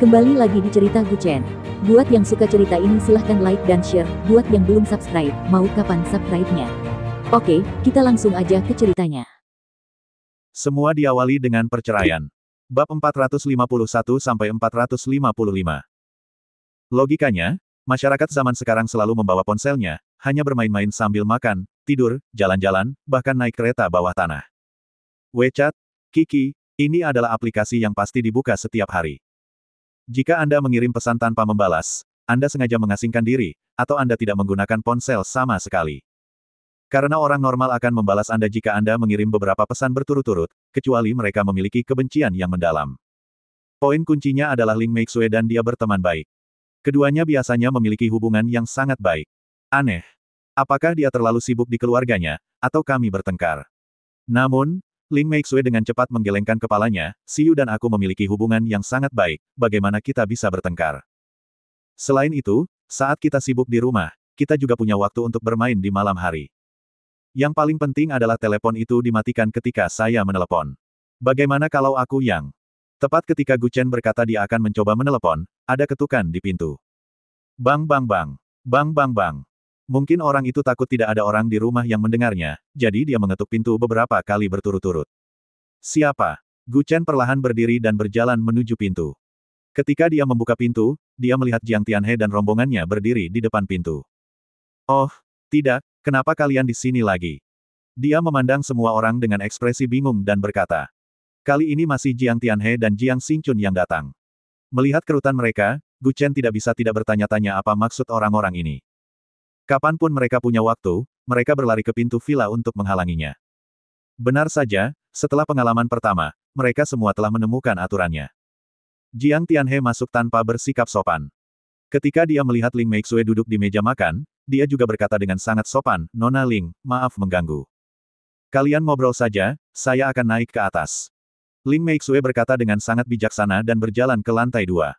Kembali lagi di cerita Guchen. Buat yang suka cerita ini silahkan like dan share. Buat yang belum subscribe, mau kapan subscribe-nya? Oke, kita langsung aja ke ceritanya. Semua diawali dengan perceraian. Bab 451-455. Logikanya, masyarakat zaman sekarang selalu membawa ponselnya, hanya bermain-main sambil makan, tidur, jalan-jalan, bahkan naik kereta bawah tanah. WeChat, Kiki, ini adalah aplikasi yang pasti dibuka setiap hari. Jika Anda mengirim pesan tanpa membalas, Anda sengaja mengasingkan diri, atau Anda tidak menggunakan ponsel sama sekali. Karena orang normal akan membalas Anda jika Anda mengirim beberapa pesan berturut-turut, kecuali mereka memiliki kebencian yang mendalam. Poin kuncinya adalah Ling Meixue dan dia berteman baik. Keduanya biasanya memiliki hubungan yang sangat baik. Aneh. Apakah dia terlalu sibuk di keluarganya, atau kami bertengkar? Namun, Ling Meixue dengan cepat menggelengkan kepalanya, Siyu dan aku memiliki hubungan yang sangat baik, bagaimana kita bisa bertengkar? Selain itu, saat kita sibuk di rumah, kita juga punya waktu untuk bermain di malam hari. Yang paling penting adalah telepon itu dimatikan ketika saya menelepon. Bagaimana kalau aku yang? Tepat ketika Guchen berkata dia akan mencoba menelepon, ada ketukan di pintu. Bang bang bang. Bang bang bang. Mungkin orang itu takut tidak ada orang di rumah yang mendengarnya, jadi dia mengetuk pintu beberapa kali berturut-turut. Siapa? Guchen perlahan berdiri dan berjalan menuju pintu. Ketika dia membuka pintu, dia melihat Jiang Tianhe dan rombongannya berdiri di depan pintu. Oh, tidak, kenapa kalian di sini lagi? Dia memandang semua orang dengan ekspresi bingung dan berkata. Kali ini masih Jiang Tianhe dan Jiang Xingchun yang datang. Melihat kerutan mereka, Guchen tidak bisa tidak bertanya-tanya apa maksud orang-orang ini. Kapanpun mereka punya waktu, mereka berlari ke pintu villa untuk menghalanginya. Benar saja, setelah pengalaman pertama, mereka semua telah menemukan aturannya. Jiang Tianhe masuk tanpa bersikap sopan. Ketika dia melihat Ling Meixue duduk di meja makan, dia juga berkata dengan sangat sopan, Nona Ling, maaf mengganggu. Kalian ngobrol saja, saya akan naik ke atas. Ling Meixue berkata dengan sangat bijaksana dan berjalan ke lantai 2.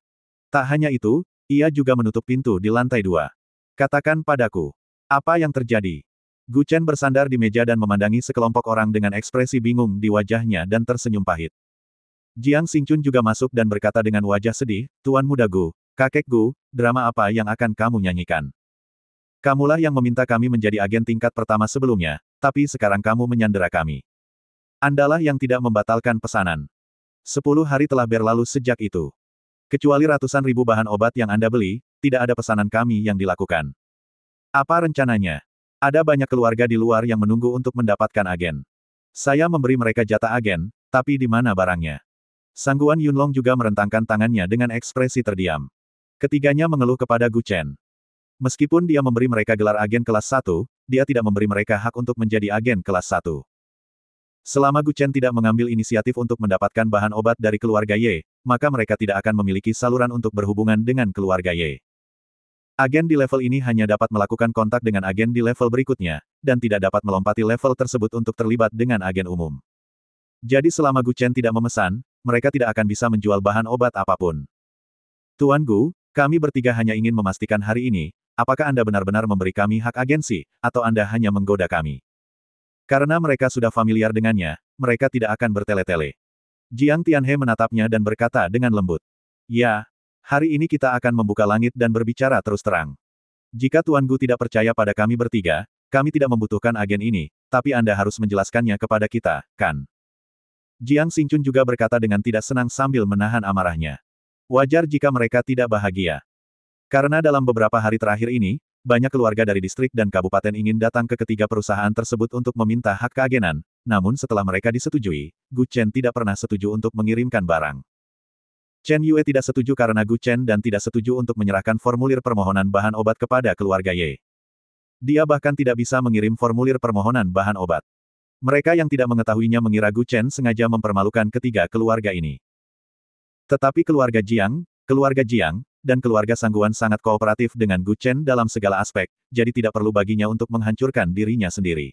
Tak hanya itu, ia juga menutup pintu di lantai 2. Katakan padaku, apa yang terjadi? Guchen bersandar di meja dan memandangi sekelompok orang dengan ekspresi bingung di wajahnya dan tersenyum pahit. Jiang Xingchun juga masuk dan berkata dengan wajah sedih, Tuan Muda Gu, kakek Gu, drama apa yang akan kamu nyanyikan? Kamulah yang meminta kami menjadi agen tingkat pertama sebelumnya, tapi sekarang kamu menyandera kami. Andalah yang tidak membatalkan pesanan. 10 hari telah berlalu sejak itu. Kecuali ratusan ribu bahan obat yang Anda beli, tidak ada pesanan kami yang dilakukan. Apa rencananya? Ada banyak keluarga di luar yang menunggu untuk mendapatkan agen. Saya memberi mereka jatah agen, tapi di mana barangnya? Sangguan Yunlong juga merentangkan tangannya dengan ekspresi terdiam. Ketiganya mengeluh kepada Guchen. Meskipun dia memberi mereka gelar agen kelas 1, dia tidak memberi mereka hak untuk menjadi agen kelas 1. Selama Guchen tidak mengambil inisiatif untuk mendapatkan bahan obat dari keluarga Ye, maka mereka tidak akan memiliki saluran untuk berhubungan dengan keluarga Ye. Agen di level ini hanya dapat melakukan kontak dengan agen di level berikutnya, dan tidak dapat melompati level tersebut untuk terlibat dengan agen umum. Jadi selama Guchen tidak memesan, mereka tidak akan bisa menjual bahan obat apapun. Tuan Gu, kami bertiga hanya ingin memastikan hari ini, apakah Anda benar-benar memberi kami hak agensi, atau Anda hanya menggoda kami? Karena mereka sudah familiar dengannya, mereka tidak akan bertele-tele. Jiang Tianhe menatapnya dan berkata dengan lembut. Ya, hari ini kita akan membuka langit dan berbicara terus terang. Jika Tuan Gu tidak percaya pada kami bertiga, kami tidak membutuhkan agen ini, tapi Anda harus menjelaskannya kepada kita, kan? Jiang Xingchun juga berkata dengan tidak senang sambil menahan amarahnya. Wajar jika mereka tidak bahagia. Karena dalam beberapa hari terakhir ini, banyak keluarga dari distrik dan kabupaten ingin datang ke ketiga perusahaan tersebut untuk meminta hak keagenan, namun setelah mereka disetujui, Guchen tidak pernah setuju untuk mengirimkan barang. Chen Yue tidak setuju karena Guchen dan tidak setuju untuk menyerahkan formulir permohonan bahan obat kepada keluarga Ye. Dia bahkan tidak bisa mengirim formulir permohonan bahan obat. Mereka yang tidak mengetahuinya mengira Guchen sengaja mempermalukan ketiga keluarga ini. Tetapi keluarga Jiang, dan keluarga Sangguan sangat kooperatif dengan Guchen dalam segala aspek, jadi tidak perlu baginya untuk menghancurkan dirinya sendiri.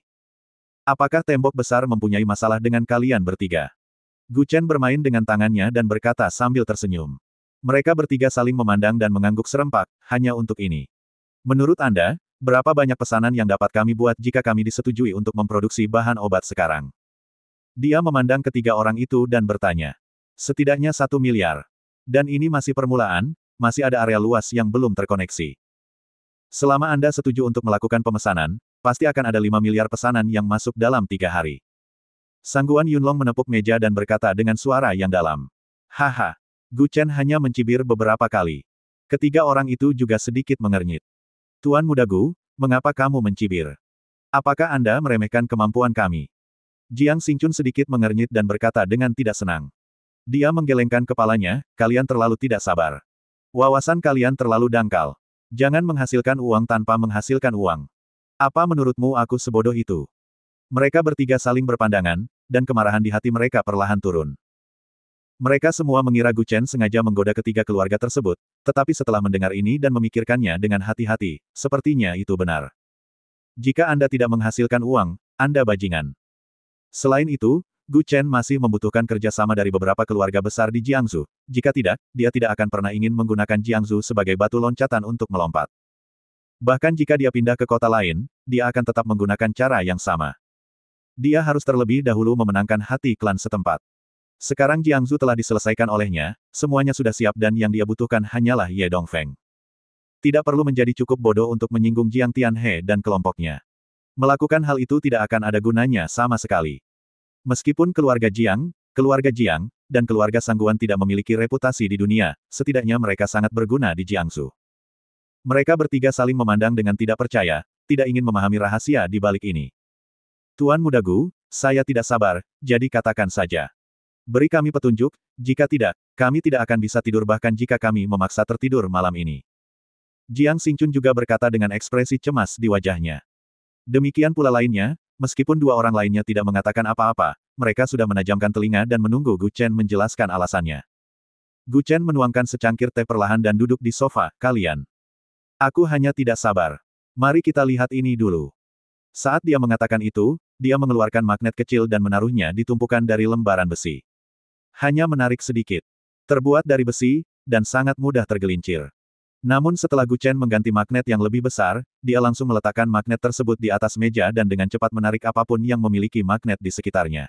Apakah tembok besar mempunyai masalah dengan kalian bertiga? Guchen bermain dengan tangannya dan berkata sambil tersenyum. Mereka bertiga saling memandang dan mengangguk serempak, hanya untuk ini. Menurut Anda, berapa banyak pesanan yang dapat kami buat jika kami disetujui untuk memproduksi bahan obat sekarang? Dia memandang ketiga orang itu dan bertanya. Setidaknya 1 miliar. Dan ini masih permulaan, masih ada area luas yang belum terkoneksi. Selama Anda setuju untuk melakukan pemesanan, pasti akan ada 5 miliar pesanan yang masuk dalam 3 hari. Sangguan Yunlong menepuk meja dan berkata dengan suara yang dalam. Haha. Gu Chen hanya mencibir beberapa kali. Ketiga orang itu juga sedikit mengernyit. Tuan Muda Gu, mengapa kamu mencibir? Apakah Anda meremehkan kemampuan kami? Jiang Xingchun sedikit mengernyit dan berkata dengan tidak senang. Dia menggelengkan kepalanya, kalian terlalu tidak sabar. Wawasan kalian terlalu dangkal. Jangan menghasilkan uang tanpa menghasilkan uang. Apa menurutmu aku sebodoh itu? Mereka bertiga saling berpandangan, dan kemarahan di hati mereka perlahan turun. Mereka semua mengira Gu Chen sengaja menggoda ketiga keluarga tersebut, tetapi setelah mendengar ini dan memikirkannya dengan hati-hati, sepertinya itu benar. Jika Anda tidak menghasilkan uang, Anda bajingan. Selain itu, Gu Chen masih membutuhkan kerjasama dari beberapa keluarga besar di Jiangsu. Jika tidak, dia tidak akan pernah ingin menggunakan Jiangsu sebagai batu loncatan untuk melompat. Bahkan jika dia pindah ke kota lain, dia akan tetap menggunakan cara yang sama. Dia harus terlebih dahulu memenangkan hati klan setempat. Sekarang Jiangsu telah diselesaikan olehnya, semuanya sudah siap dan yang dia butuhkan hanyalah Ye Dongfeng. Tidak perlu menjadi cukup bodoh untuk menyinggung Jiang Tianhe dan kelompoknya. Melakukan hal itu tidak akan ada gunanya sama sekali. Meskipun keluarga Jiang, dan keluarga Sangguan tidak memiliki reputasi di dunia, setidaknya mereka sangat berguna di Jiangsu. Mereka bertiga saling memandang dengan tidak percaya, tidak ingin memahami rahasia di balik ini. Tuan Muda Gu, saya tidak sabar, jadi katakan saja. Beri kami petunjuk, jika tidak, kami tidak akan bisa tidur bahkan jika kami memaksa tertidur malam ini. Jiang Xingchun juga berkata dengan ekspresi cemas di wajahnya. Demikian pula lainnya, meskipun dua orang lainnya tidak mengatakan apa-apa, mereka sudah menajamkan telinga dan menunggu Gu Chen menjelaskan alasannya. Gu Chen menuangkan secangkir teh perlahan dan duduk di sofa, kalian. Aku hanya tidak sabar. Mari kita lihat ini dulu. Saat dia mengatakan itu, dia mengeluarkan magnet kecil dan menaruhnya di tumpukan dari lembaran besi. Hanya menarik sedikit. Terbuat dari besi, dan sangat mudah tergelincir. Namun setelah Gu Chen mengganti magnet yang lebih besar, dia langsung meletakkan magnet tersebut di atas meja dan dengan cepat menarik apapun yang memiliki magnet di sekitarnya.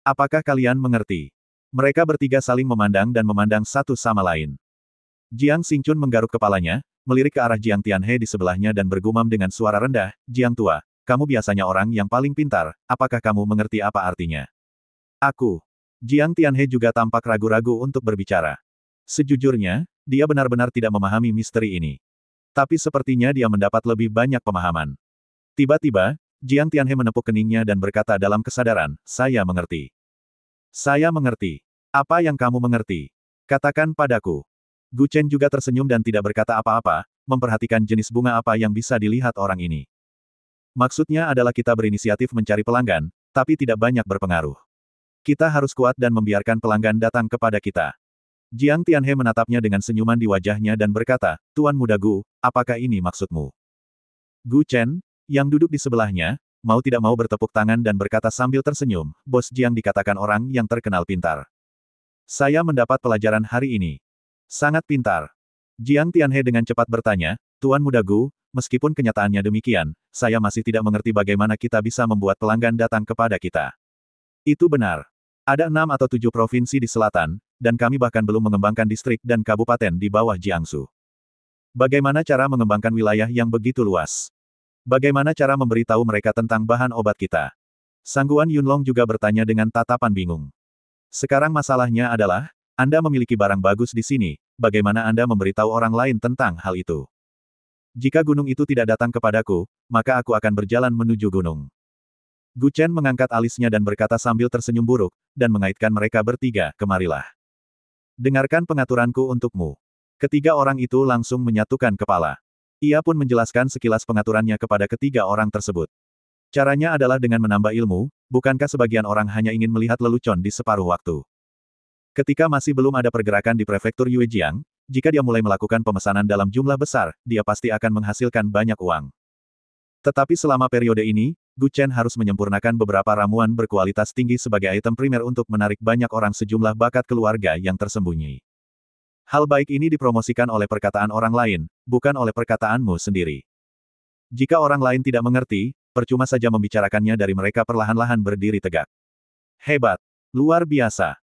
Apakah kalian mengerti? Mereka bertiga saling memandang dan memandang satu sama lain. Jiang Xingchun menggaruk kepalanya, melirik ke arah Jiang Tianhe di sebelahnya dan bergumam dengan suara rendah, Jiang Tua. Kamu biasanya orang yang paling pintar, apakah kamu mengerti apa artinya? Aku. Jiang Tianhe juga tampak ragu-ragu untuk berbicara. Sejujurnya, dia benar-benar tidak memahami misteri ini. Tapi sepertinya dia mendapat lebih banyak pemahaman. Tiba-tiba, Jiang Tianhe menepuk keningnya dan berkata dalam kesadaran, saya mengerti. Saya mengerti. Apa yang kamu mengerti? Katakan padaku. Gu Chen juga tersenyum dan tidak berkata apa-apa, memperhatikan jenis bunga apa yang bisa dilihat orang ini. Maksudnya adalah kita berinisiatif mencari pelanggan, tapi tidak banyak berpengaruh. Kita harus kuat dan membiarkan pelanggan datang kepada kita. Jiang Tianhe menatapnya dengan senyuman di wajahnya dan berkata, Tuan Muda Gu, apakah ini maksudmu? Gu Chen, yang duduk di sebelahnya, mau tidak mau bertepuk tangan dan berkata sambil tersenyum, Bos Jiang dikatakan orang yang terkenal pintar. Saya mendapat pelajaran hari ini. Sangat pintar. Jiang Tianhe dengan cepat bertanya, Tuan Muda Gu, meskipun kenyataannya demikian, saya masih tidak mengerti bagaimana kita bisa membuat pelanggan datang kepada kita. Itu benar. Ada 6 atau 7 provinsi di selatan, dan kami bahkan belum mengembangkan distrik dan kabupaten di bawah Jiangsu. Bagaimana cara mengembangkan wilayah yang begitu luas? Bagaimana cara memberitahu mereka tentang bahan obat kita? Sangguan Yunlong juga bertanya dengan tatapan bingung. Sekarang masalahnya adalah, Anda memiliki barang bagus di sini, bagaimana Anda memberitahu orang lain tentang hal itu? Jika gunung itu tidak datang kepadaku, maka aku akan berjalan menuju gunung. Gu Chen mengangkat alisnya dan berkata sambil tersenyum buruk, dan mengaitkan mereka bertiga, kemarilah. Dengarkan pengaturanku untukmu. Ketiga orang itu langsung menyatukan kepala. Ia pun menjelaskan sekilas pengaturannya kepada ketiga orang tersebut. Caranya adalah dengan menambah ilmu, bukankah sebagian orang hanya ingin melihat lelucon di separuh waktu? Ketika masih belum ada pergerakan di prefektur Yuejiang, jika dia mulai melakukan pemesanan dalam jumlah besar, dia pasti akan menghasilkan banyak uang. Tetapi selama periode ini, Gu Chen harus menyempurnakan beberapa ramuan berkualitas tinggi sebagai item primer untuk menarik banyak orang sejumlah bakat keluarga yang tersembunyi. Hal baik ini dipromosikan oleh perkataan orang lain, bukan oleh perkataanmu sendiri. Jika orang lain tidak mengerti, percuma saja membicarakannya dari mereka perlahan-lahan berdiri tegak. Hebat. Luar biasa.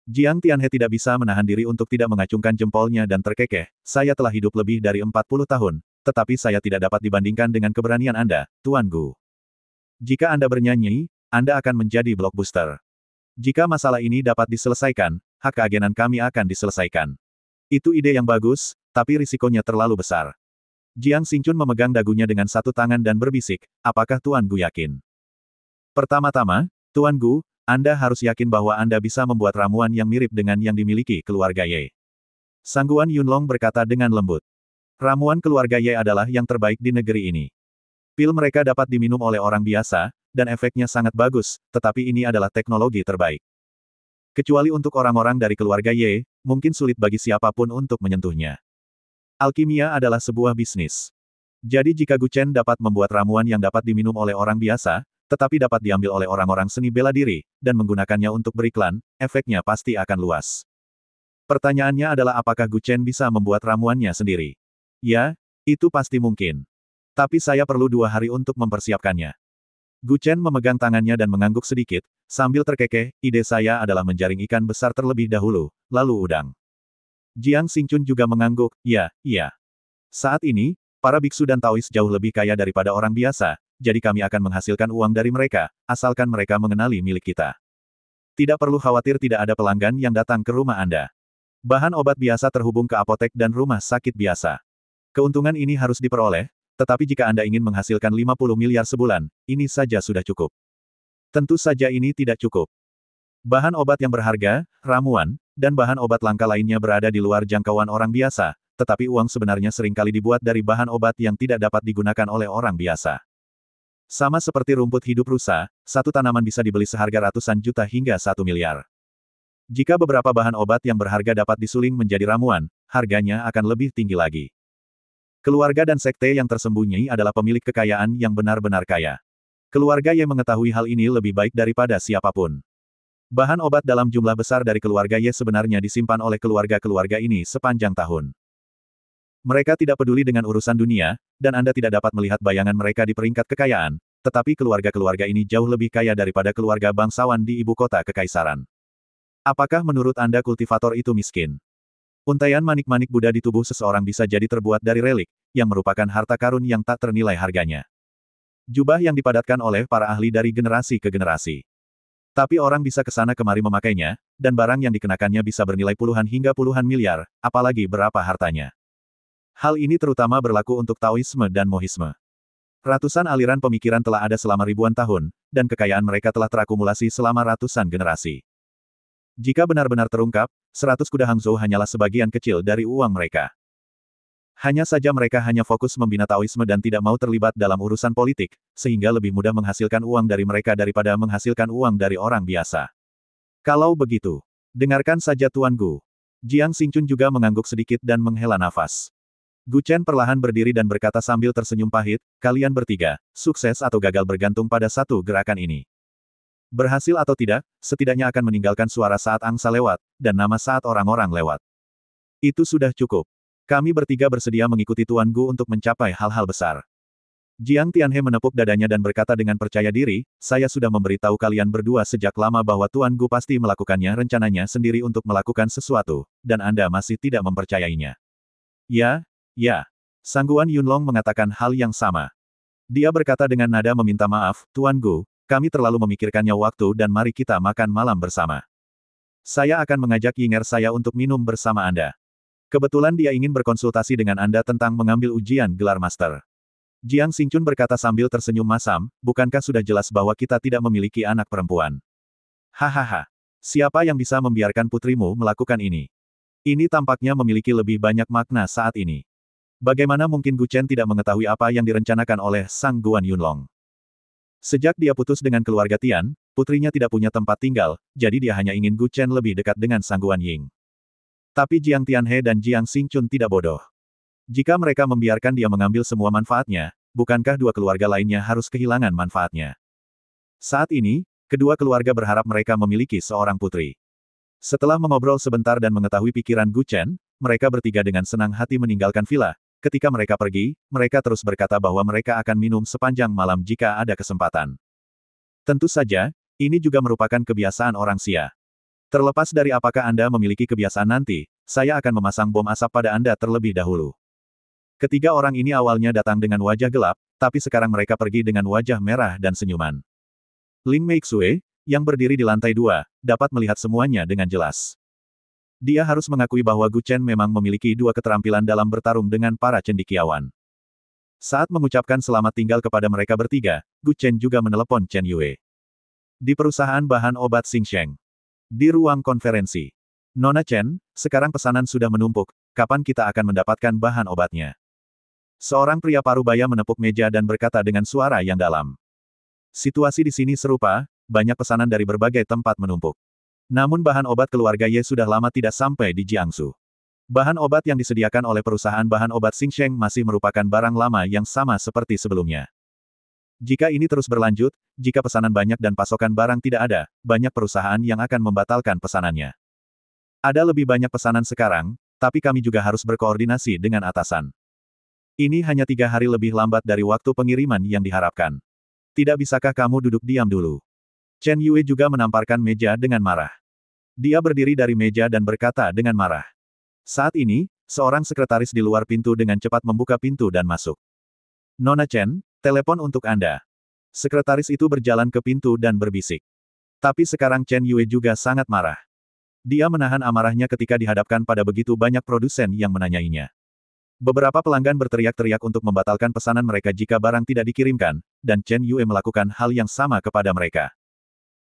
Jiang Tianhe tidak bisa menahan diri untuk tidak mengacungkan jempolnya dan terkekeh. Saya telah hidup lebih dari 40 tahun, tetapi saya tidak dapat dibandingkan dengan keberanian Anda, Tuan Gu. Jika Anda bernyanyi, Anda akan menjadi blockbuster. Jika masalah ini dapat diselesaikan, hak keagenan kami akan diselesaikan. Itu ide yang bagus, tapi risikonya terlalu besar. Jiang Xingchun memegang dagunya dengan satu tangan dan berbisik, apakah Tuan Gu yakin? Pertama-tama, Tuan Gu, Anda harus yakin bahwa Anda bisa membuat ramuan yang mirip dengan yang dimiliki keluarga Ye. Sangguan Yunlong berkata dengan lembut. Ramuan keluarga Ye adalah yang terbaik di negeri ini. Pil mereka dapat diminum oleh orang biasa, dan efeknya sangat bagus, tetapi ini adalah teknologi terbaik. Kecuali untuk orang-orang dari keluarga Ye, mungkin sulit bagi siapapun untuk menyentuhnya. Alkimia adalah sebuah bisnis. Jadi jika Gu Chen dapat membuat ramuan yang dapat diminum oleh orang biasa, tetapi dapat diambil oleh orang-orang seni bela diri, dan menggunakannya untuk beriklan, efeknya pasti akan luas. Pertanyaannya adalah apakah Gu Chen bisa membuat ramuannya sendiri? Ya, itu pasti mungkin. Tapi saya perlu 2 hari untuk mempersiapkannya. Gu Chen memegang tangannya dan mengangguk sedikit, sambil terkekeh, ide saya adalah menjaring ikan besar terlebih dahulu, lalu udang. Jiang Xingchun juga mengangguk, ya, iya. Saat ini, para biksu dan Taois jauh lebih kaya daripada orang biasa, jadi kami akan menghasilkan uang dari mereka, asalkan mereka mengenali milik kita. Tidak perlu khawatir tidak ada pelanggan yang datang ke rumah Anda. Bahan obat biasa terhubung ke apotek dan rumah sakit biasa. Keuntungan ini harus diperoleh, tetapi jika Anda ingin menghasilkan 50 miliar sebulan, ini saja sudah cukup. Tentu saja ini tidak cukup. Bahan obat yang berharga, ramuan, dan bahan obat langka lainnya berada di luar jangkauan orang biasa, tetapi uang sebenarnya seringkali dibuat dari bahan obat yang tidak dapat digunakan oleh orang biasa. Sama seperti rumput hidup rusa, satu tanaman bisa dibeli seharga ratusan juta hingga 1 miliar. Jika beberapa bahan obat yang berharga dapat disuling menjadi ramuan, harganya akan lebih tinggi lagi. Keluarga dan sekte yang tersembunyi adalah pemilik kekayaan yang benar-benar kaya. Keluarga yang mengetahui hal ini lebih baik daripada siapapun. Bahan obat dalam jumlah besar dari keluarga Ye sebenarnya disimpan oleh keluarga-keluarga ini sepanjang tahun. Mereka tidak peduli dengan urusan dunia, dan Anda tidak dapat melihat bayangan mereka di peringkat kekayaan, tetapi keluarga-keluarga ini jauh lebih kaya daripada keluarga bangsawan di ibu kota kekaisaran. Apakah menurut Anda kultivator itu miskin? Untaian manik-manik Buddha di tubuh seseorang bisa jadi terbuat dari relik, yang merupakan harta karun yang tak ternilai harganya. Jubah yang dipadatkan oleh para ahli dari generasi ke generasi. Tapi orang bisa ke sana kemari memakainya, dan barang yang dikenakannya bisa bernilai puluhan hingga puluhan miliar, apalagi berapa hartanya. Hal ini terutama berlaku untuk Taoisme dan Mohisme. Ratusan aliran pemikiran telah ada selama ribuan tahun, dan kekayaan mereka telah terakumulasi selama ratusan generasi. Jika benar-benar terungkap, 100 kuda Hangzhou hanyalah sebagian kecil dari uang mereka. Hanya saja mereka hanya fokus membina Taoisme dan tidak mau terlibat dalam urusan politik, sehingga lebih mudah menghasilkan uang dari mereka daripada menghasilkan uang dari orang biasa. Kalau begitu, dengarkan saja Tuan Gu. Jiang Xingchun juga mengangguk sedikit dan menghela nafas. Gu Chen perlahan berdiri dan berkata sambil tersenyum pahit, kalian bertiga, sukses atau gagal bergantung pada satu gerakan ini. Berhasil atau tidak, setidaknya akan meninggalkan suara saat angsa lewat, dan nama saat orang-orang lewat. Itu sudah cukup. Kami bertiga bersedia mengikuti Tuan Gu untuk mencapai hal-hal besar. Jiang Tianhe menepuk dadanya dan berkata dengan percaya diri, saya sudah memberitahu kalian berdua sejak lama bahwa Tuan Gu pasti melakukannya rencananya sendiri untuk melakukan sesuatu, dan Anda masih tidak mempercayainya. Ya. Sangguan Yunlong mengatakan hal yang sama. Dia berkata dengan nada meminta maaf, Tuan Gu, kami terlalu memikirkannya waktu dan mari kita makan malam bersama. Saya akan mengajak Yinger saya untuk minum bersama Anda. Kebetulan dia ingin berkonsultasi dengan Anda tentang mengambil ujian gelar master. Jiang Xingchun berkata sambil tersenyum masam, bukankah sudah jelas bahwa kita tidak memiliki anak perempuan? Hahaha. Siapa yang bisa membiarkan putrimu melakukan ini? Ini tampaknya memiliki lebih banyak makna saat ini. Bagaimana mungkin Gu Chen tidak mengetahui apa yang direncanakan oleh Sangguan Yunlong? Sejak dia putus dengan keluarga Tian, putrinya tidak punya tempat tinggal, jadi dia hanya ingin Gu Chen lebih dekat dengan Sangguan Ying. Tapi Jiang Tianhe dan Jiang Xingchun tidak bodoh. Jika mereka membiarkan dia mengambil semua manfaatnya, bukankah dua keluarga lainnya harus kehilangan manfaatnya? Saat ini, kedua keluarga berharap mereka memiliki seorang putri. Setelah mengobrol sebentar dan mengetahui pikiran Gu Chen, mereka bertiga dengan senang hati meninggalkan villa. Ketika mereka pergi, mereka terus berkata bahwa mereka akan minum sepanjang malam jika ada kesempatan. Tentu saja, ini juga merupakan kebiasaan orang Xia. Terlepas dari apakah Anda memiliki kebiasaan nanti, saya akan memasang bom asap pada Anda terlebih dahulu. Ketiga orang ini awalnya datang dengan wajah gelap, tapi sekarang mereka pergi dengan wajah merah dan senyuman. Ling Meixue, yang berdiri di lantai 2, dapat melihat semuanya dengan jelas. Dia harus mengakui bahwa Gu Chen memang memiliki dua keterampilan dalam bertarung dengan para cendekiawan. Saat mengucapkan selamat tinggal kepada mereka bertiga, Gu Chen juga menelepon Chen Yue. Di perusahaan bahan obat Xingsheng. Di ruang konferensi. Nona Chen, sekarang pesanan sudah menumpuk, kapan kita akan mendapatkan bahan obatnya? Seorang pria parubaya menepuk meja dan berkata dengan suara yang dalam. Situasi di sini serupa, banyak pesanan dari berbagai tempat menumpuk. Namun bahan obat keluarga Ye sudah lama tidak sampai di Jiangsu. Bahan obat yang disediakan oleh perusahaan bahan obat Xingsheng masih merupakan barang lama yang sama seperti sebelumnya. Jika ini terus berlanjut, jika pesanan banyak dan pasokan barang tidak ada, banyak perusahaan yang akan membatalkan pesanannya. Ada lebih banyak pesanan sekarang, tapi kami juga harus berkoordinasi dengan atasan. Ini hanya 3 hari lebih lambat dari waktu pengiriman yang diharapkan. Tidak bisakah kamu duduk diam dulu? Chen Yue juga menamparkan meja dengan marah. Dia berdiri dari meja dan berkata dengan marah. Saat ini, seorang sekretaris di luar pintu dengan cepat membuka pintu dan masuk. Nona Chen, telepon untuk Anda. Sekretaris itu berjalan ke pintu dan berbisik. Tapi sekarang Chen Yue juga sangat marah. Dia menahan amarahnya ketika dihadapkan pada begitu banyak produsen yang menanyainya. Beberapa pelanggan berteriak-teriak untuk membatalkan pesanan mereka jika barang tidak dikirimkan, dan Chen Yue melakukan hal yang sama kepada mereka.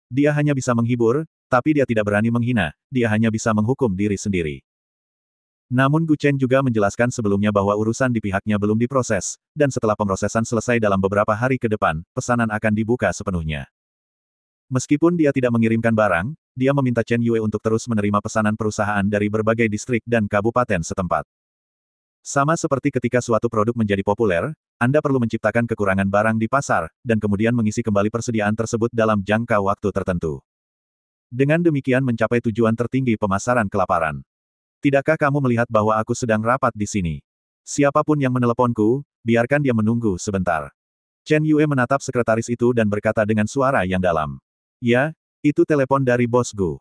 Dia hanya bisa menghibur, tapi dia tidak berani menghina, dia hanya bisa menghukum diri sendiri. Namun Gu Chen juga menjelaskan sebelumnya bahwa urusan di pihaknya belum diproses, dan setelah pemrosesan selesai dalam beberapa hari ke depan, pesanan akan dibuka sepenuhnya. Meskipun dia tidak mengirimkan barang, dia meminta Chen Yue untuk terus menerima pesanan perusahaan dari berbagai distrik dan kabupaten setempat. Sama seperti ketika suatu produk menjadi populer, Anda perlu menciptakan kekurangan barang di pasar, dan kemudian mengisi kembali persediaan tersebut dalam jangka waktu tertentu. Dengan demikian mencapai tujuan tertinggi pemasaran kelaparan. Tidakkah kamu melihat bahwa aku sedang rapat di sini? Siapapun yang meneleponku, biarkan dia menunggu sebentar. Chen Yue menatap sekretaris itu dan berkata dengan suara yang dalam. Ya, itu telepon dari bos Gu.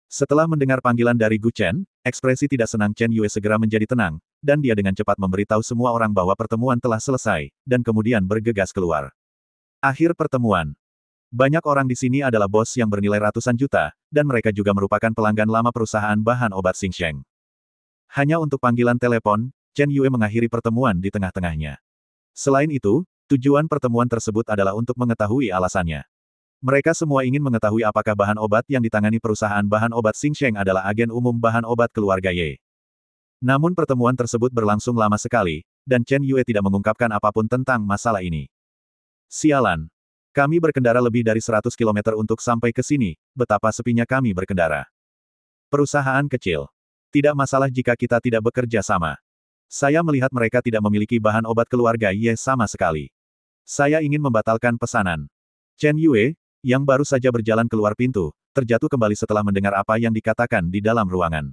Setelah mendengar panggilan dari Gu Chen, ekspresi tidak senang Chen Yue segera menjadi tenang, dan dia dengan cepat memberitahu semua orang bahwa pertemuan telah selesai, dan kemudian bergegas keluar. Akhir pertemuan. Banyak orang di sini adalah bos yang bernilai ratusan juta, dan mereka juga merupakan pelanggan lama perusahaan bahan obat Xingsheng. Hanya untuk panggilan telepon, Chen Yue mengakhiri pertemuan di tengah-tengahnya. Selain itu, tujuan pertemuan tersebut adalah untuk mengetahui alasannya. Mereka semua ingin mengetahui apakah bahan obat yang ditangani perusahaan bahan obat Xingsheng adalah agen umum bahan obat keluarga Ye. Namun pertemuan tersebut berlangsung lama sekali, dan Chen Yue tidak mengungkapkan apapun tentang masalah ini. Sialan. Kami berkendara lebih dari 100 km untuk sampai ke sini, betapa sepinya kami berkendara. Perusahaan kecil. Tidak masalah jika kita tidak bekerja sama. Saya melihat mereka tidak memiliki bahan obat keluarga Ye sama sekali. Saya ingin membatalkan pesanan. Chen Yue, yang baru saja berjalan keluar pintu, terjatuh kembali setelah mendengar apa yang dikatakan di dalam ruangan.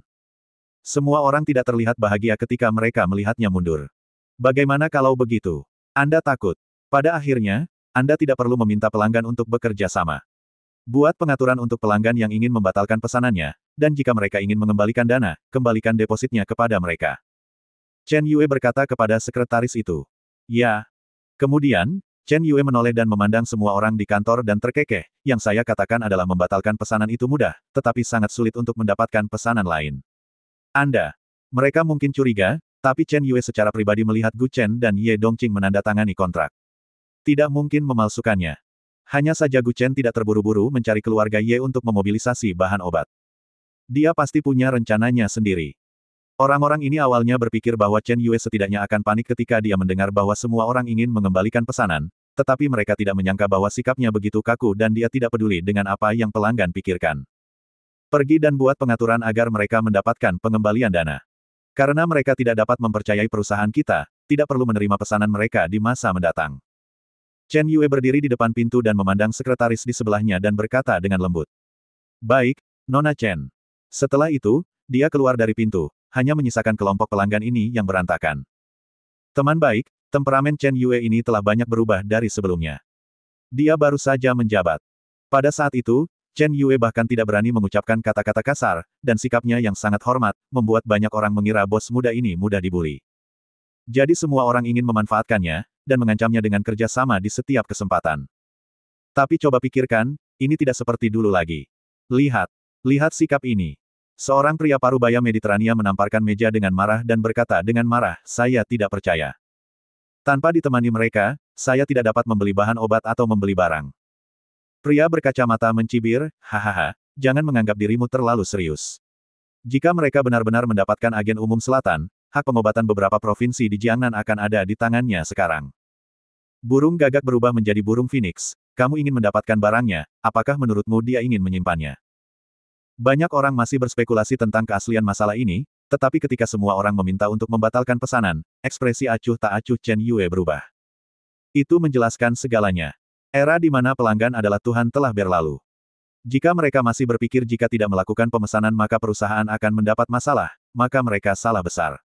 Semua orang tidak terlihat bahagia ketika mereka melihatnya mundur. Bagaimana kalau begitu? Anda takut. Pada akhirnya, Anda tidak perlu meminta pelanggan untuk bekerja sama. Buat pengaturan untuk pelanggan yang ingin membatalkan pesanannya, dan jika mereka ingin mengembalikan dana, kembalikan depositnya kepada mereka. Chen Yue berkata kepada sekretaris itu. Ya. Kemudian, Chen Yue menoleh dan memandang semua orang di kantor dan terkekeh, yang saya katakan adalah membatalkan pesanan itu mudah, tetapi sangat sulit untuk mendapatkan pesanan lain. Anda. Mereka mungkin curiga, tapi Chen Yue secara pribadi melihat Gu Chen dan Ye Dongqing menandatangani kontrak. Tidak mungkin memalsukannya. Hanya saja Gu Chen tidak terburu-buru mencari keluarga Ye untuk memobilisasi bahan obat. Dia pasti punya rencananya sendiri. Orang-orang ini awalnya berpikir bahwa Chen Yue setidaknya akan panik ketika dia mendengar bahwa semua orang ingin mengembalikan pesanan, tetapi mereka tidak menyangka bahwa sikapnya begitu kaku dan dia tidak peduli dengan apa yang pelanggan pikirkan. Pergi dan buat pengaturan agar mereka mendapatkan pengembalian dana. Karena mereka tidak dapat mempercayai perusahaan kita, tidak perlu menerima pesanan mereka di masa mendatang. Chen Yue berdiri di depan pintu dan memandang sekretaris di sebelahnya dan berkata dengan lembut. Baik, Nona Chen. Setelah itu, dia keluar dari pintu, hanya menyisakan kelompok pelanggan ini yang berantakan. Teman baik, temperamen Chen Yue ini telah banyak berubah dari sebelumnya. Dia baru saja menjabat. Pada saat itu, Chen Yue bahkan tidak berani mengucapkan kata-kata kasar, dan sikapnya yang sangat hormat, membuat banyak orang mengira bos muda ini mudah dibuli. Jadi semua orang ingin memanfaatkannya, dan mengancamnya dengan kerja sama di setiap kesempatan. Tapi coba pikirkan, ini tidak seperti dulu lagi. Lihat. Lihat sikap ini. Seorang pria parubaya Mediterania menamparkan meja dengan marah dan berkata dengan marah, saya tidak percaya. Tanpa ditemani mereka, saya tidak dapat membeli bahan obat atau membeli barang. Pria berkacamata mencibir, hahaha, jangan menganggap dirimu terlalu serius. Jika mereka benar-benar mendapatkan agen umum selatan, hak pengobatan beberapa provinsi di Jiangnan akan ada di tangannya sekarang. Burung gagak berubah menjadi burung phoenix. Kamu ingin mendapatkan barangnya, apakah menurutmu dia ingin menyimpannya? Banyak orang masih berspekulasi tentang keaslian masalah ini, tetapi ketika semua orang meminta untuk membatalkan pesanan, ekspresi acuh tak acuh Chen Yue berubah. Itu menjelaskan segalanya. Era di mana pelanggan adalah Tuhan telah berlalu. Jika mereka masih berpikir jika tidak melakukan pemesanan maka perusahaan akan mendapat masalah, maka mereka salah besar.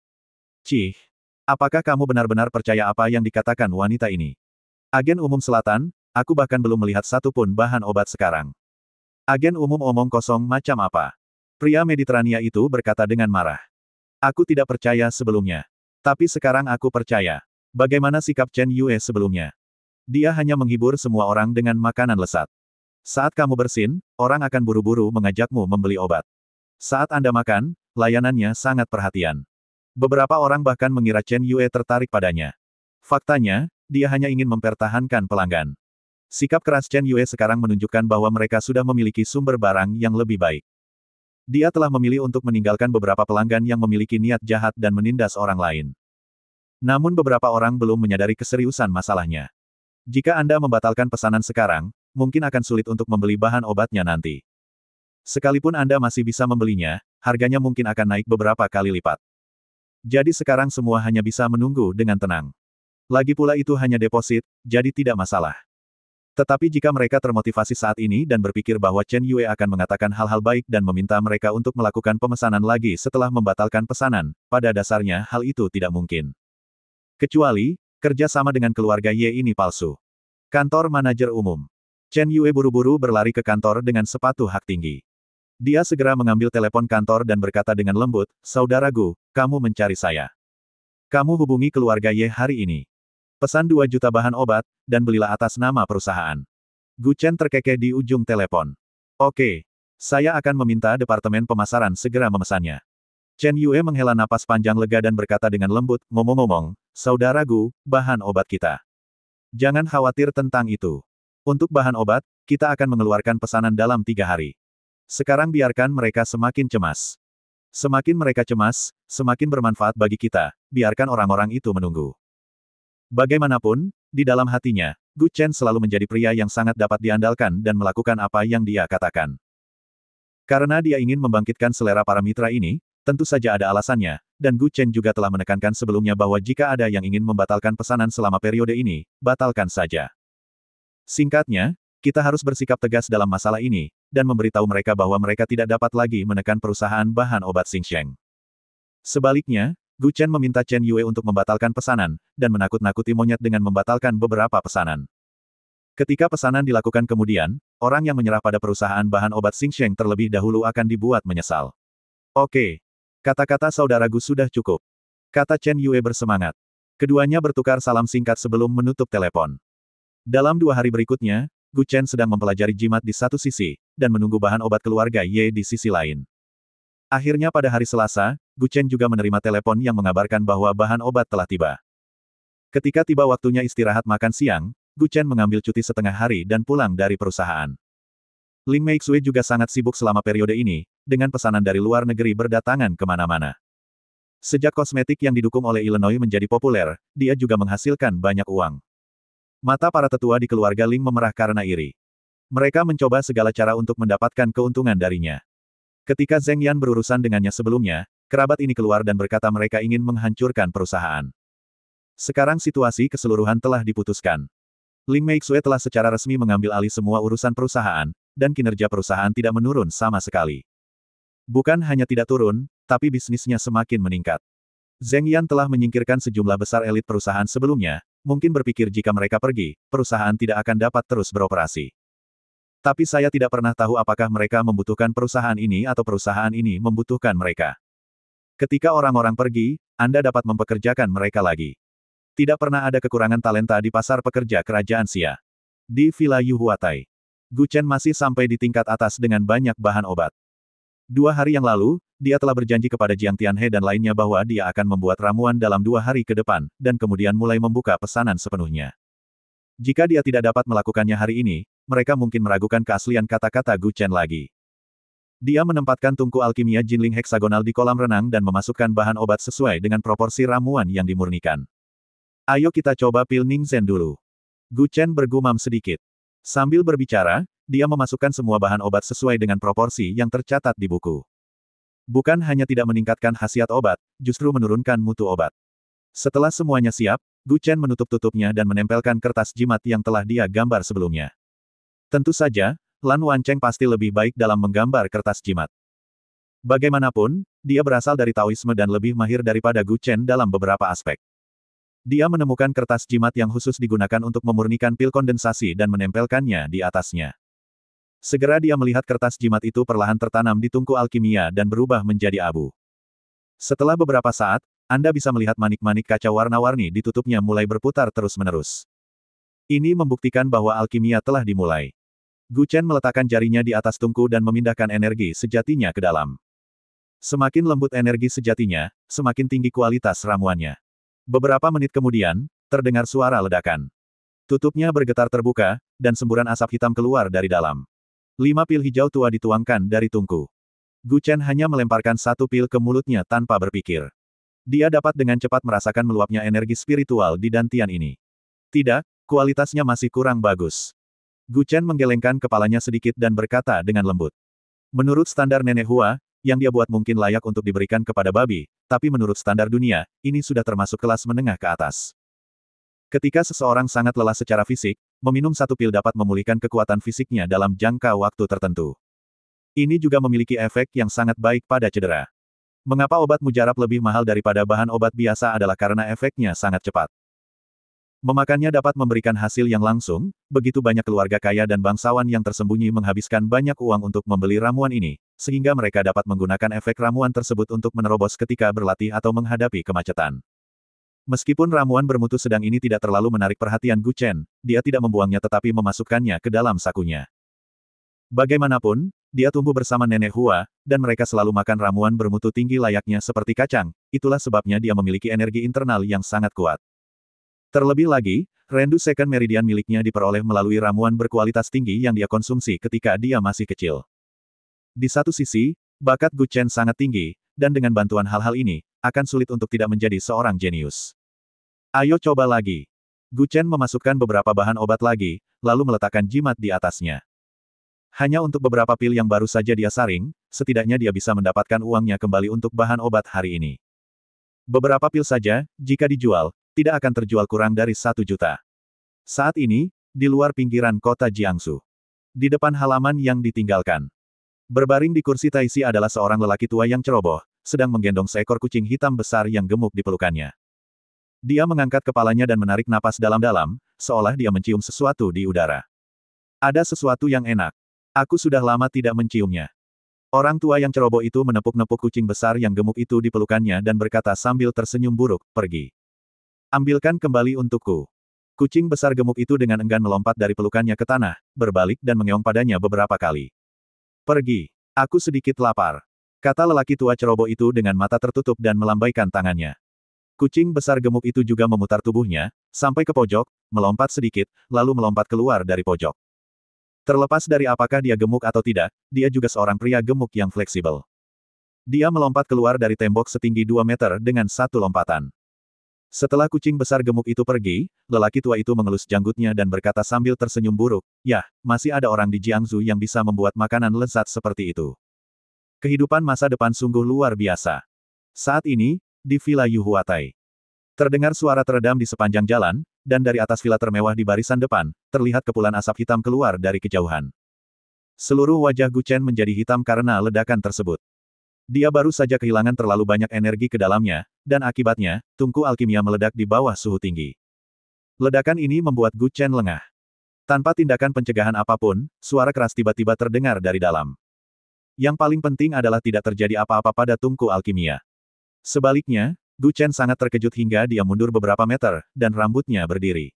Cih, apakah kamu benar-benar percaya apa yang dikatakan wanita ini? Agen umum selatan, aku bahkan belum melihat satu pun bahan obat sekarang. Agen umum omong kosong macam apa? Pria Mediterania itu berkata dengan marah. Aku tidak percaya sebelumnya. Tapi sekarang aku percaya. Bagaimana sikap Chen Yue sebelumnya? Dia hanya menghibur semua orang dengan makanan lesat. Saat kamu bersin, orang akan buru-buru mengajakmu membeli obat. Saat Anda makan, layanannya sangat perhatian. Beberapa orang bahkan mengira Chen Yue tertarik padanya. Faktanya, dia hanya ingin mempertahankan pelanggan. Sikap keras Chen Yue sekarang menunjukkan bahwa mereka sudah memiliki sumber barang yang lebih baik. Dia telah memilih untuk meninggalkan beberapa pelanggan yang memiliki niat jahat dan menindas orang lain. Namun beberapa orang belum menyadari keseriusan masalahnya. Jika Anda membatalkan pesanan sekarang, mungkin akan sulit untuk membeli bahan obatnya nanti. Sekalipun Anda masih bisa membelinya, harganya mungkin akan naik beberapa kali lipat. Jadi sekarang semua hanya bisa menunggu dengan tenang. Lagi pula itu hanya deposit, jadi tidak masalah. Tetapi jika mereka termotivasi saat ini dan berpikir bahwa Chen Yue akan mengatakan hal-hal baik dan meminta mereka untuk melakukan pemesanan lagi setelah membatalkan pesanan, pada dasarnya hal itu tidak mungkin. Kecuali, kerja sama dengan keluarga Ye ini palsu. Kantor manajer umum. Chen Yue buru-buru berlari ke kantor dengan sepatu hak tinggi. Dia segera mengambil telepon kantor dan berkata dengan lembut, saudaraku, kamu mencari saya. Kamu hubungi keluarga Ye hari ini. Pesan 2 juta bahan obat, dan belilah atas nama perusahaan. Gu Chen terkekeh di ujung telepon. Oke. Saya akan meminta departemen pemasaran segera memesannya. Chen Yue menghela napas panjang lega dan berkata dengan lembut, ngomong-ngomong, saudara Gu, bahan obat kita. Jangan khawatir tentang itu. Untuk bahan obat, kita akan mengeluarkan pesanan dalam 3 hari. Sekarang biarkan mereka semakin cemas. Semakin mereka cemas, semakin bermanfaat bagi kita, biarkan orang-orang itu menunggu. Bagaimanapun, di dalam hatinya, Gu Chen selalu menjadi pria yang sangat dapat diandalkan dan melakukan apa yang dia katakan. Karena dia ingin membangkitkan selera para mitra ini, tentu saja ada alasannya, dan Gu Chen juga telah menekankan sebelumnya bahwa jika ada yang ingin membatalkan pesanan selama periode ini, batalkan saja. Singkatnya, kita harus bersikap tegas dalam masalah ini, dan memberitahu mereka bahwa mereka tidak dapat lagi menekan perusahaan bahan obat Xingsheng. Sebaliknya, Gu Chen meminta Chen Yue untuk membatalkan pesanan, dan menakut-nakuti monyet dengan membatalkan beberapa pesanan. Ketika pesanan dilakukan kemudian, orang yang menyerah pada perusahaan bahan obat Xingsheng terlebih dahulu akan dibuat menyesal. Oke. Kata-kata saudara Gu sudah cukup. Kata Chen Yue bersemangat. Keduanya bertukar salam singkat sebelum menutup telepon. Dalam 2 hari berikutnya, Gu Chen sedang mempelajari jimat di satu sisi, dan menunggu bahan obat keluarga Ye di sisi lain. Akhirnya pada hari Selasa, Gu Chen juga menerima telepon yang mengabarkan bahwa bahan obat telah tiba. Ketika tiba waktunya istirahat makan siang, Gu Chen mengambil cuti setengah hari dan pulang dari perusahaan. Ling Meixue juga sangat sibuk selama periode ini, dengan pesanan dari luar negeri berdatangan kemana-mana. Sejak kosmetik yang didukung oleh Illinois menjadi populer, dia juga menghasilkan banyak uang. Mata para tetua di keluarga Ling memerah karena iri. Mereka mencoba segala cara untuk mendapatkan keuntungan darinya. Ketika Zheng Yan berurusan dengannya sebelumnya, kerabat ini keluar dan berkata mereka ingin menghancurkan perusahaan. Sekarang situasi keseluruhan telah diputuskan. Ling Meixue telah secara resmi mengambil alih semua urusan perusahaan, dan kinerja perusahaan tidak menurun sama sekali. Bukan hanya tidak turun, tapi bisnisnya semakin meningkat. Zheng Yan telah menyingkirkan sejumlah besar elit perusahaan sebelumnya, mungkin berpikir jika mereka pergi, perusahaan tidak akan dapat terus beroperasi. Tapi saya tidak pernah tahu apakah mereka membutuhkan perusahaan ini atau perusahaan ini membutuhkan mereka. Ketika orang-orang pergi, Anda dapat mempekerjakan mereka lagi. Tidak pernah ada kekurangan talenta di pasar pekerja kerajaan Xia. Di Villa Yu Huatai, Gu Chen masih sampai di tingkat atas dengan banyak bahan obat. 2 hari yang lalu, dia telah berjanji kepada Jiang Tianhe dan lainnya bahwa dia akan membuat ramuan dalam 2 hari ke depan, dan kemudian mulai membuka pesanan sepenuhnya. Jika dia tidak dapat melakukannya hari ini, mereka mungkin meragukan keaslian kata-kata Gu Chen lagi. Dia menempatkan tungku alkimia Jinling heksagonal di kolam renang dan memasukkan bahan obat sesuai dengan proporsi ramuan yang dimurnikan. Ayo kita coba pil Ningzhen dulu. Gu Chen bergumam sedikit. Sambil berbicara, dia memasukkan semua bahan obat sesuai dengan proporsi yang tercatat di buku. Bukan hanya tidak meningkatkan khasiat obat, justru menurunkan mutu obat. Setelah semuanya siap, Gu Chen menutup tutupnya dan menempelkan kertas jimat yang telah dia gambar sebelumnya. Tentu saja, Lan Wancheng pasti lebih baik dalam menggambar kertas jimat. Bagaimanapun, dia berasal dari Taoisme dan lebih mahir daripada Gu Chen dalam beberapa aspek. Dia menemukan kertas jimat yang khusus digunakan untuk memurnikan pil kondensasi dan menempelkannya di atasnya. Segera dia melihat kertas jimat itu perlahan tertanam di tungku alkimia dan berubah menjadi abu. Setelah beberapa saat, Anda bisa melihat manik-manik kaca warna-warni di tutupnya mulai berputar terus-menerus. Ini membuktikan bahwa alkimia telah dimulai. Gu Chen meletakkan jarinya di atas tungku dan memindahkan energi sejatinya ke dalam. Semakin lembut energi sejatinya, semakin tinggi kualitas ramuannya. Beberapa menit kemudian, terdengar suara ledakan. Tutupnya bergetar terbuka, dan semburan asap hitam keluar dari dalam. 5 pil hijau tua dituangkan dari tungku. Gu Chen hanya melemparkan 1 pil ke mulutnya tanpa berpikir. Dia dapat dengan cepat merasakan meluapnya energi spiritual di dantian ini. Tidak, kualitasnya masih kurang bagus. Gu Chen menggelengkan kepalanya sedikit dan berkata dengan lembut. Menurut standar Nenek Hua, yang dia buat mungkin layak untuk diberikan kepada babi, tapi menurut standar dunia, ini sudah termasuk kelas menengah ke atas. Ketika seseorang sangat lelah secara fisik, meminum 1 pil dapat memulihkan kekuatan fisiknya dalam jangka waktu tertentu. Ini juga memiliki efek yang sangat baik pada cedera. Mengapa obat mujarab lebih mahal daripada bahan obat biasa adalah karena efeknya sangat cepat. Memakannya dapat memberikan hasil yang langsung, begitu banyak keluarga kaya dan bangsawan yang tersembunyi menghabiskan banyak uang untuk membeli ramuan ini, sehingga mereka dapat menggunakan efek ramuan tersebut untuk menerobos ketika berlatih atau menghadapi kemacetan. Meskipun ramuan bermutu sedang ini tidak terlalu menarik perhatian Gu Chen, dia tidak membuangnya tetapi memasukkannya ke dalam sakunya. Bagaimanapun, dia tumbuh bersama Nenek Hua, dan mereka selalu makan ramuan bermutu tinggi layaknya seperti kacang, itulah sebabnya dia memiliki energi internal yang sangat kuat. Terlebih lagi, rendu second meridian miliknya diperoleh melalui ramuan berkualitas tinggi yang dia konsumsi ketika dia masih kecil. Di satu sisi, bakat Gu Chen sangat tinggi, dan dengan bantuan hal-hal ini, akan sulit untuk tidak menjadi seorang jenius. Ayo coba lagi. Gu Chen memasukkan beberapa bahan obat lagi, lalu meletakkan jimat di atasnya. Hanya untuk beberapa pil yang baru saja dia saring, setidaknya dia bisa mendapatkan uangnya kembali untuk bahan obat hari ini. Beberapa pil saja, jika dijual, tidak akan terjual kurang dari 1 juta. Saat ini, di luar pinggiran kota Jiangsu. Di depan halaman yang ditinggalkan. Berbaring di kursi Taisi adalah seorang lelaki tua yang ceroboh, sedang menggendong seekor kucing hitam besar yang gemuk di pelukannya. Dia mengangkat kepalanya dan menarik napas dalam-dalam, seolah dia mencium sesuatu di udara. Ada sesuatu yang enak. Aku sudah lama tidak menciumnya. Orang tua yang ceroboh itu menepuk-nepuk kucing besar yang gemuk itu di pelukannya dan berkata sambil tersenyum buruk, pergi. Ambilkan kembali untukku. Kucing besar gemuk itu dengan enggan melompat dari pelukannya ke tanah, berbalik dan mengeong padanya beberapa kali. Pergi. Aku sedikit lapar. Kata lelaki tua ceroboh itu dengan mata tertutup dan melambaikan tangannya. Kucing besar gemuk itu juga memutar tubuhnya, sampai ke pojok, melompat sedikit, lalu melompat keluar dari pojok. Terlepas dari apakah dia gemuk atau tidak, dia juga seorang pria gemuk yang fleksibel. Dia melompat keluar dari tembok setinggi 2 meter dengan 1 lompatan. Setelah kucing besar gemuk itu pergi, lelaki tua itu mengelus janggutnya dan berkata sambil tersenyum buruk, "Yah, masih ada orang di Jiangsu yang bisa membuat makanan lezat seperti itu." Kehidupan masa depan sungguh luar biasa. Saat ini, di Villa Yu Huatai. Terdengar suara teredam di sepanjang jalan, dan dari atas villa termewah di barisan depan, terlihat kepulan asap hitam keluar dari kejauhan. Seluruh wajah Gu Chen menjadi hitam karena ledakan tersebut. Dia baru saja kehilangan terlalu banyak energi ke dalamnya, dan akibatnya, tungku alkimia meledak di bawah suhu tinggi. Ledakan ini membuat Gu Chen lengah. Tanpa tindakan pencegahan apapun, suara keras tiba-tiba terdengar dari dalam. Yang paling penting adalah tidak terjadi apa-apa pada tungku alkimia. Sebaliknya, Gu Chen sangat terkejut hingga dia mundur beberapa meter, dan rambutnya berdiri.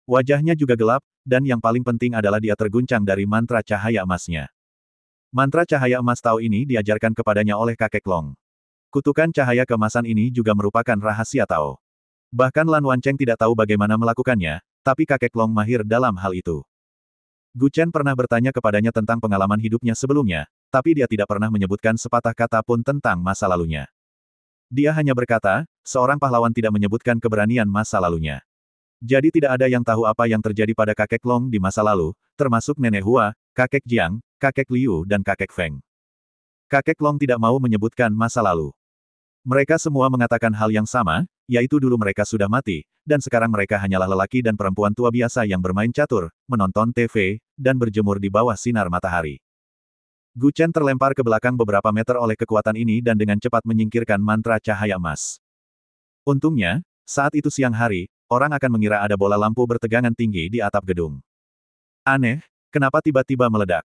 Wajahnya juga gelap, dan yang paling penting adalah dia terguncang dari mantra cahaya emasnya. Mantra cahaya emas Tao ini diajarkan kepadanya oleh kakek Long. Kutukan cahaya keemasan ini juga merupakan rahasia Tao. Bahkan Lan Wancheng tidak tahu bagaimana melakukannya, tapi kakek Long mahir dalam hal itu. Gu Chen pernah bertanya kepadanya tentang pengalaman hidupnya sebelumnya, tapi dia tidak pernah menyebutkan sepatah kata pun tentang masa lalunya. Dia hanya berkata, seorang pahlawan tidak menyebutkan keberanian masa lalunya. Jadi tidak ada yang tahu apa yang terjadi pada kakek Long di masa lalu, termasuk Nenek Hua, kakek Jiang, kakek Liu dan kakek Feng. Kakek Long tidak mau menyebutkan masa lalu. Mereka semua mengatakan hal yang sama, yaitu dulu mereka sudah mati, dan sekarang mereka hanyalah lelaki dan perempuan tua biasa yang bermain catur, menonton TV, dan berjemur di bawah sinar matahari. Gu Chen terlempar ke belakang beberapa meter oleh kekuatan ini dan dengan cepat menyingkirkan mantra cahaya emas. Untungnya, saat itu siang hari, orang akan mengira ada bola lampu bertegangan tinggi di atap gedung. Aneh, kenapa tiba-tiba meledak?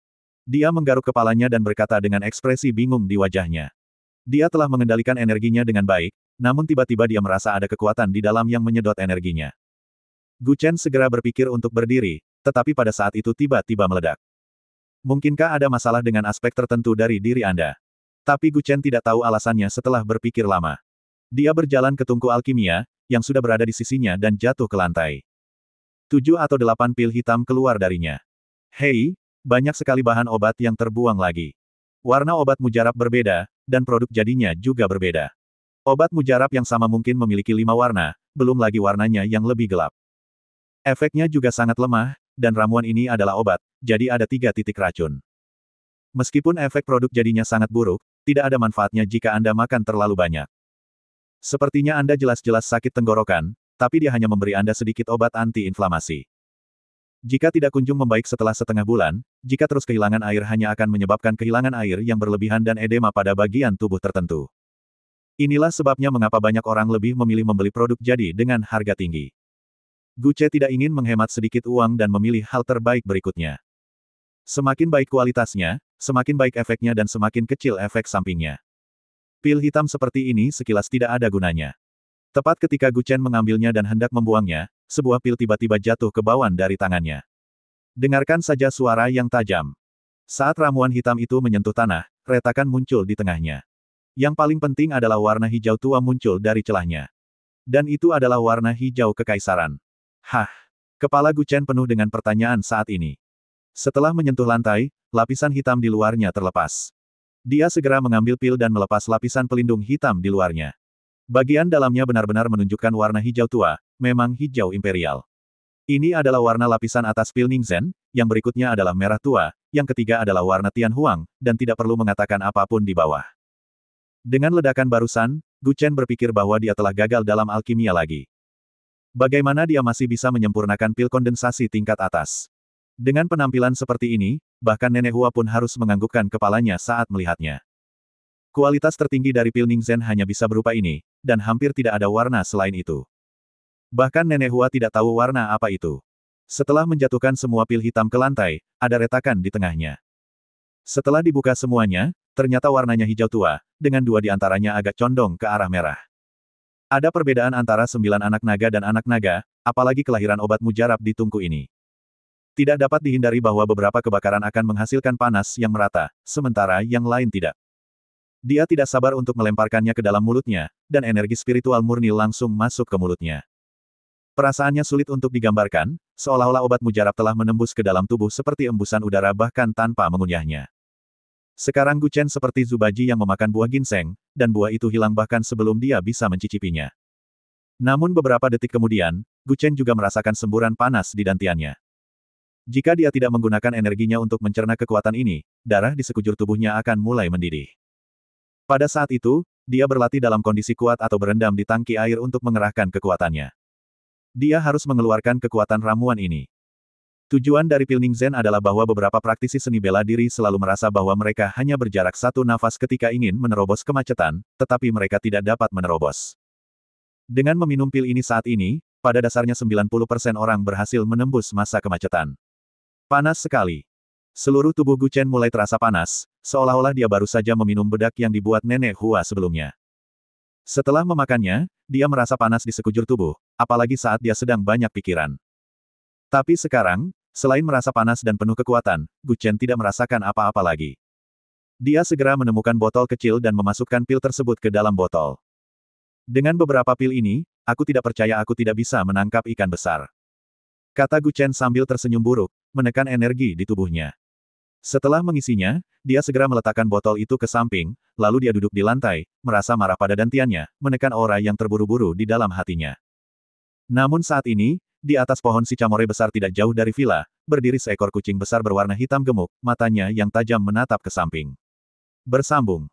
Dia menggaruk kepalanya dan berkata dengan ekspresi bingung di wajahnya. Dia telah mengendalikan energinya dengan baik, namun tiba-tiba dia merasa ada kekuatan di dalam yang menyedot energinya. Gu Chen segera berpikir untuk berdiri, tetapi pada saat itu tiba-tiba meledak. Mungkinkah ada masalah dengan aspek tertentu dari diri Anda? Tapi Gu Chen tidak tahu alasannya setelah berpikir lama. Dia berjalan ke tungku alkimia, yang sudah berada di sisinya dan jatuh ke lantai. 7 atau 8 pil hitam keluar darinya. Hei, banyak sekali bahan obat yang terbuang lagi. Warna obat mujarab berbeda, dan produk jadinya juga berbeda. Obat mujarab yang sama mungkin memiliki 5 warna, belum lagi warnanya yang lebih gelap. Efeknya juga sangat lemah, dan ramuan ini adalah obat, jadi ada 3 titik racun. Meskipun efek produk jadinya sangat buruk, tidak ada manfaatnya jika Anda makan terlalu banyak. Sepertinya Anda jelas-jelas sakit tenggorokan, tapi dia hanya memberi Anda sedikit obat anti-inflamasi. Jika tidak kunjung membaik setelah setengah bulan, jika terus kehilangan air hanya akan menyebabkan kehilangan air yang berlebihan dan edema pada bagian tubuh tertentu. Inilah sebabnya mengapa banyak orang lebih memilih membeli produk jadi dengan harga tinggi. Gu Chen tidak ingin menghemat sedikit uang dan memilih hal terbaik berikutnya. Semakin baik kualitasnya, semakin baik efeknya dan semakin kecil efek sampingnya. Pil hitam seperti ini sekilas tidak ada gunanya. Tepat ketika Gu Chen mengambilnya dan hendak membuangnya, sebuah pil tiba-tiba jatuh ke bawah dari tangannya. Dengarkan saja suara yang tajam. Saat ramuan hitam itu menyentuh tanah, retakan muncul di tengahnya. Yang paling penting adalah warna hijau tua muncul dari celahnya. Dan itu adalah warna hijau kekaisaran. Hah! Kepala Gu Chen penuh dengan pertanyaan saat ini. Setelah menyentuh lantai, lapisan hitam di luarnya terlepas. Dia segera mengambil pil dan melepas lapisan pelindung hitam di luarnya. Bagian dalamnya benar-benar menunjukkan warna hijau tua, memang hijau imperial. Ini adalah warna lapisan atas pil Ningzhen, yang berikutnya adalah merah tua, yang ketiga adalah warna Tian Huang, dan tidak perlu mengatakan apapun di bawah. Dengan ledakan barusan, Gu Chen berpikir bahwa dia telah gagal dalam alkimia lagi. Bagaimana dia masih bisa menyempurnakan pil kondensasi tingkat atas? Dengan penampilan seperti ini, bahkan Nenek Hua pun harus menganggukkan kepalanya saat melihatnya. Kualitas tertinggi dari pil Ningzhen hanya bisa berupa ini, dan hampir tidak ada warna selain itu. Bahkan Nenek Hua tidak tahu warna apa itu. Setelah menjatuhkan semua pil hitam ke lantai, ada retakan di tengahnya. Setelah dibuka semuanya, ternyata warnanya hijau tua, dengan 2 di antaranya agak condong ke arah merah. Ada perbedaan antara 9 anak naga dan anak naga, apalagi kelahiran obat mujarab di tungku ini. Tidak dapat dihindari bahwa beberapa kebakaran akan menghasilkan panas yang merata, sementara yang lain tidak. Dia tidak sabar untuk melemparkannya ke dalam mulutnya, dan energi spiritual murni langsung masuk ke mulutnya. Perasaannya sulit untuk digambarkan, seolah-olah obat mujarab telah menembus ke dalam tubuh seperti embusan udara bahkan tanpa mengunyahnya. Sekarang Gu Chen seperti Zubaji yang memakan buah ginseng, dan buah itu hilang bahkan sebelum dia bisa mencicipinya. Namun beberapa detik kemudian, Gu Chen juga merasakan semburan panas di dantiannya. Jika dia tidak menggunakan energinya untuk mencerna kekuatan ini, darah di sekujur tubuhnya akan mulai mendidih. Pada saat itu, dia berlatih dalam kondisi kuat atau berendam di tangki air untuk mengerahkan kekuatannya. Dia harus mengeluarkan kekuatan ramuan ini. Tujuan dari pil Ningzhen adalah bahwa beberapa praktisi seni bela diri selalu merasa bahwa mereka hanya berjarak 1 nafas ketika ingin menerobos kemacetan, tetapi mereka tidak dapat menerobos. Dengan meminum pil ini saat ini, pada dasarnya 90% orang berhasil menembus masa kemacetan. Panas sekali. Seluruh tubuh Gu Chen mulai terasa panas, seolah-olah dia baru saja meminum bedak yang dibuat nenek Hua sebelumnya. Setelah memakannya, dia merasa panas di sekujur tubuh, apalagi saat dia sedang banyak pikiran. Tapi sekarang, selain merasa panas dan penuh kekuatan, Gu Chen tidak merasakan apa-apa lagi. Dia segera menemukan botol kecil dan memasukkan pil tersebut ke dalam botol. Dengan beberapa pil ini, aku tidak percaya aku tidak bisa menangkap ikan besar. Kata Gu Chen sambil tersenyum buruk, menekan energi di tubuhnya. Setelah mengisinya, dia segera meletakkan botol itu ke samping, lalu dia duduk di lantai, merasa marah pada dantiannya, menekan aura yang terburu-buru di dalam hatinya. Namun saat ini, di atas pohon sicamore besar tidak jauh dari villa, berdiri seekor kucing besar berwarna hitam gemuk, matanya yang tajam menatap ke samping. Bersambung.